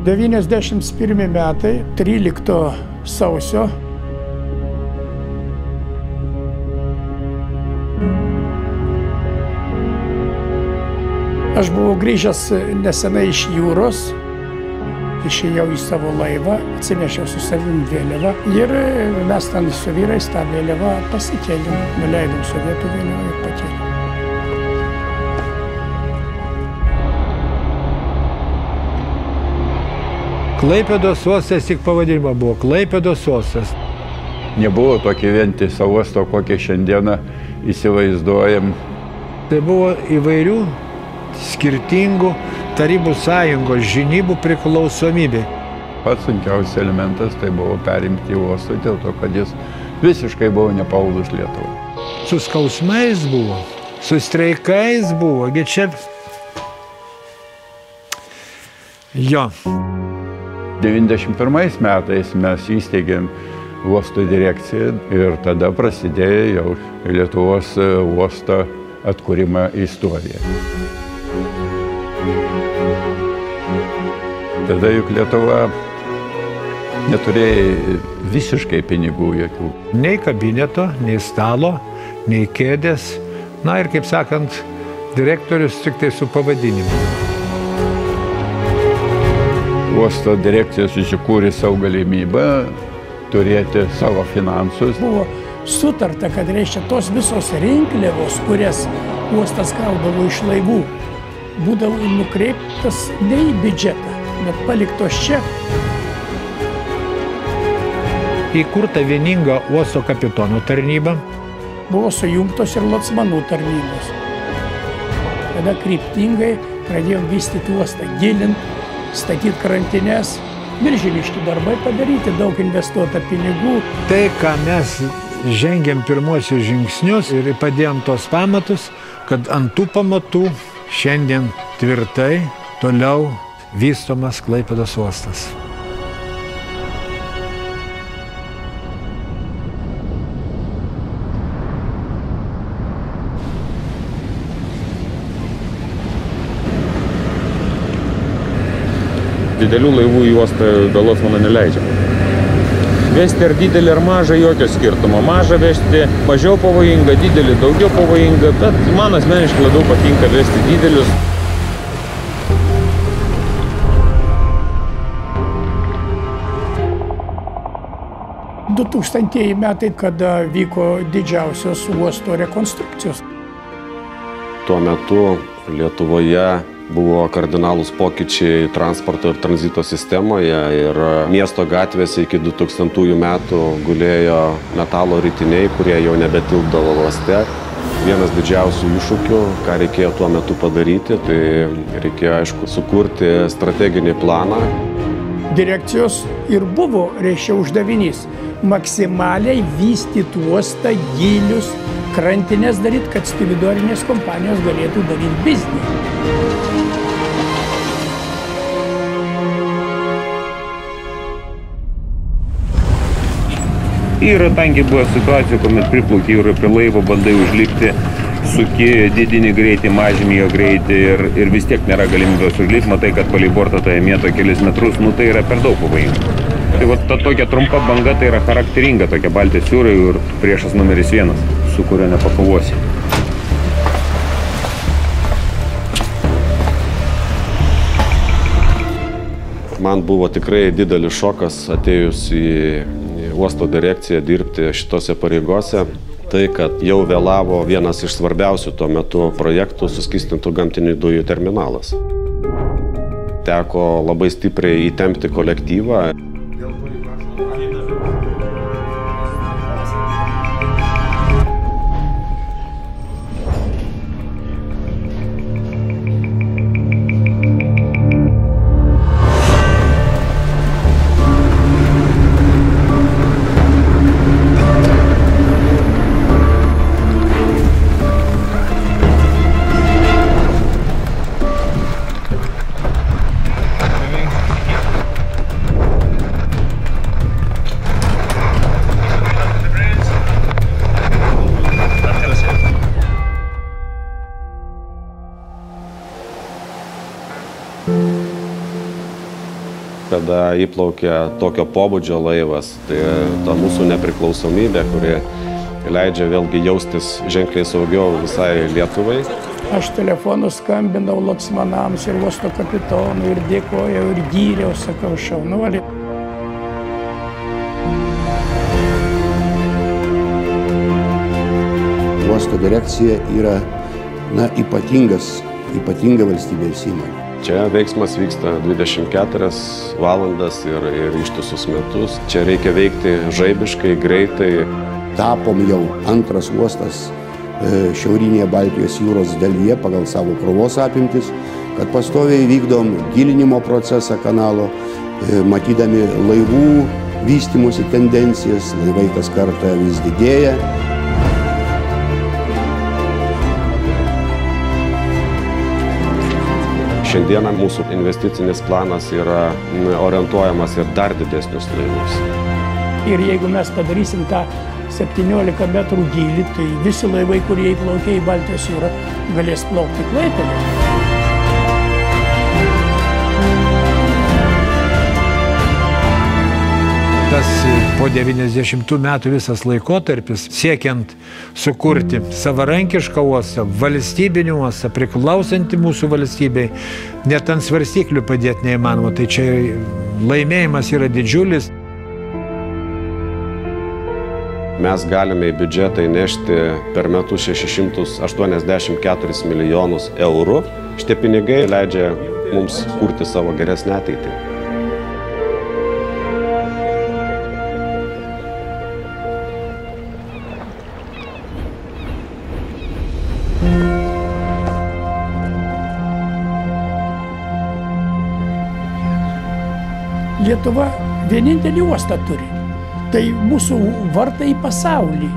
91 metai, 13 sausio. Aš buvau grįžęs nesenai iš jūros, išėjau į savo laivą, atsinešiau su savim vėliavą ir mes ten su vyrais tą vėliavą pasikėlėm, nuleidom sovietų vėliavą ir pakėlėm. Klaipėdos uostas tik pavadinimą buvo, Klaipėdos uostas. Nebuvo tokio vientiso uosto, kokį šiandieną įsivaizduojam. Tai buvo įvairių skirtingų Tarybų sąjungos žinybų priklausomybė. Pats sunkiausias elementas tai buvo perimti uostą dėl to, kad jis visiškai buvo nepavaldus Lietuvai. Su skausmais buvo, su streikais buvo, gi čia... Jo. 91 metais mes įsteigėm uosto direkciją ir tada prasidėjo jau Lietuvos uosto atkūrimo istorija. Tada juk Lietuva neturėjo visiškai pinigų jokių. Nei kabineto, nei stalo, nei kėdės. Na ir, kaip sakant, direktorius tik tai su pavadinimu. Uosto direkcija susikūrė savo galimybę turėti savo finansus. Buvo sutarta, kad reiškia tos visos rinkliavos, kurias uostas gaudavo iš laivų, būdavo nukreiptas ne į biudžetą, bet paliktos čia. Įkurta vieninga uosto kapitono tarnyba. Buvo sujungtos ir locmanų tarnybos. Tada kryptingai pradėjom vystyti uostą, gilint, statyti krantines, milžiniški darbai padaryti, daug investuota pinigų. Tai, ką mes žengėm pirmuosius žingsnius ir padėjom tos pamatus, kad ant tų pamatų šiandien tvirtai toliau vystomas Klaipėdos uostas. Didelių laivų į uostą be locmano neleidžia. Vesti ar didelį ar mažą, jokio skirtumo. Mažą vežti mažiau pavojinga, didelį daugiau pavojinga, bet man asmeniškai labiau patinka vesti didelius. – 2000 metai, kada vyko didžiausios uosto rekonstrukcijos. Tuo metu Lietuvoje buvo kardinalūs pokyčiai transporto ir tranzito sistemoje ir miesto gatvėse iki 2000 metų gulėjo metalo ritiniai, kurie jau nebetilpdavo uoste. Vienas didžiausių iššūkių, ką reikėjo tuo metu padaryti, tai reikėjo, aišku, sukurti strateginį planą. Direkcijos ir buvo, reiškia, uždavinys maksimaliai vystyti uostą, gilius, krantines daryti, kad stevedorinės kompanijos galėtų daryti biznį. Yra tankiai buvo situacija, kuomet priplauki jūrą prie laivo, bandai užlipti, suki, didini greitį, mažini jo greitį ir vis tiek nėra galimybės užlipti, matai, kad palei bortą tai mėto kelis metrus, nu tai yra per daug pavojinga. Tai va ta tokia trumpa banga tai yra charakteringa, tokia Baltijos jūrai ir priešas numeris 1, su kurio nepakovosi. Man buvo tikrai didelis šokas atėjus į uosto direkciją dirbti šitose pareigose. Tai, kad jau vėlavo vienas iš svarbiausių tuo metu projektų suskystintų gamtinių dujų terminalas. Teko labai stipriai įtempti kolektyvą. kada įplaukia tokio pobūdžio laivas. Tai ta mūsų nepriklausomybė, kuri leidžia vėlgi jaustis ženkliai saugiau visai Lietuvai. Aš telefonu skambinau locmanams ir uosto kapitonui ir dėkojau ir gyriau, sakau, šaunuolį. Uosto direkcija yra ypatinga valstybės įmonė. Čia veiksmas vyksta 24 valandas ir ištisus metus. Čia reikia veikti žaibiškai, greitai. Tapom jau antras uostas šiaurinėje Baltijos jūros dalyje pagal savo krovos apimtis, kad pastoviai vykdom gilinimo procesą kanalo, matydami laivų vystymosi tendencijas, laivai kas kartą vis didėja. Šiandieną mūsų investicinis planas yra orientuojamas ir dar didesnius laivus. Ir jeigu mes padarysim tą 17 metrų gylį, tai visi laivai, kurie įplaukia į Baltijos jūrą, galės plaukti Klaipėdoje. Tas po 90 metų visas laikotarpis, siekiant sukurti savarankišką uostą, valstybinį uostą, priklausantį mūsų valstybei, net ant svarstyklių padėti neįmanoma. Tai čia laimėjimas yra didžiulis. Mes galime į biudžetą įnešti per metus 684 milijonus eurų. Šitie pinigai leidžia mums kurti savo geresnę ateitį. Lietuva vienintelį uostą turi. Tai mūsų vartai į pasaulį.